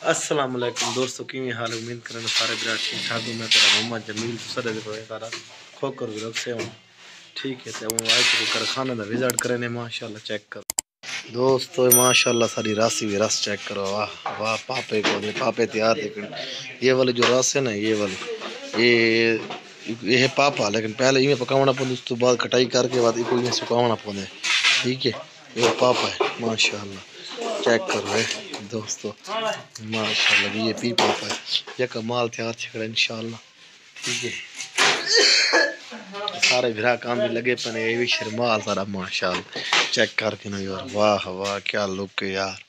السلام علیکم دوستو کی حال امید کرنا سارے برا ٹھیک ٹھاک ہوں میں تیرا محمد جمیل سر سارا کھوکر گروپ سے ہوں ٹھیک ہے تو آج کو کارخانہ دا وزٹ کرنے ماشاءاللہ چیک کرو دوستو ماشاءاللہ ساری راسی بھی رس چیک کرو واہ واہ پاپے کو دے پاپے تیار دیکھیں یہ والی جو رس ہے نا یہ والی یہ پاپا لیکن پہلے یہ پکاونا پڑتا اس تو بعد کٹائی کر کے بعد یہ سکاونا پڑتا ٹھیک ہے یہ پاپا ہے ماشاءاللہ چیک کرو ہے دوستو ماشاءاللہ یہ پی پاپا ہے یہ کمال تیار چھکڑا انشاءاللہ ٹھیک ہے سارے بھرا کام بھی لگے پنے یہ بھی شرمال سارا ماشاءاللہ چیک کر کے نا یار واہ واہ کیا لک ہے یار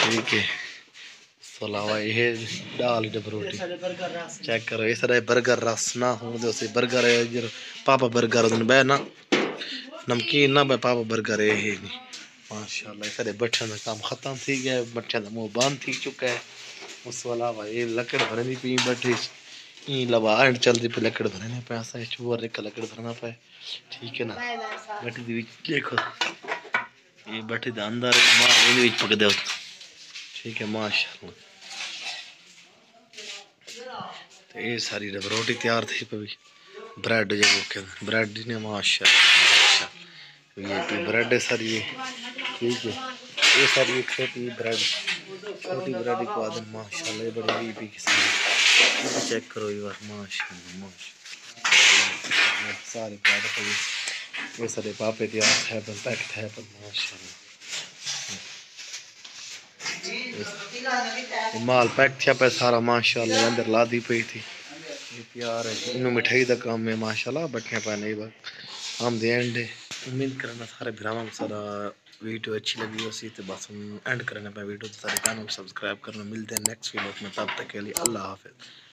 ٹھیک ہے اس تو علاوہ یہ ڈال ڈب روٹی چیک کرو اس طرح برگر رس نہ ہوں دے اسے برگر ہے پاپا برگر دن بے نا نمکین نہ بے پاپا برگر ہے ہی نہیں ماشاءاللہ اس طرح بٹھن کا کام ختم تھی گیا بٹھن کا منہ بند تھی چکا ہے اس تو علاوہ یہ لکڑ بھرنی پی بیٹھی این لبا اینڈ چلتی پہ لکڑ بھرنے پہ ایسا ہے چور ایک لکڑ بھرنا پہ ٹھیک ہے نا بیٹھی دی دیکھو یہ بیٹھی دا اندر ماں یہ پک دے ٹھیک ہے ماشاءاللہ یہ ساری روٹی تیار تھی پہ بھی بریڈ جو بریڈ نے ماشاءاللہ یہ پہ بریڈ ہے سر یہ ٹھیک ہے یہ سر یہ چھوٹی بریڈ چھوٹی بریڈ کو آدم ماشاءاللہ یہ بڑی بھی کسی چیک کرو یہ بار ماشاءاللہ ماشاءاللہ سارے بریڈ پہ یہ سارے پاپے تیار ہے پر پیکٹ ہے پر ماشاءاللہ مال پیک تھیا پہ سارا ماشاءاللہ اندر لا دی پئی تھی یہ پیار ہے انہوں مٹھائی دا کام میں ماشاءاللہ بٹھنے پہ نہیں بات ہم دے اینڈ امید کرنا سارے بھراواں سارا ویڈیو اچھی لگی ہو سی تو بس اینڈ کرنا پہ ویڈیو تو سارے چینل کو سبسکرائب کرنا ملتے ہیں نیکسٹ ویڈیو میں تب تک کے لیے اللہ حافظ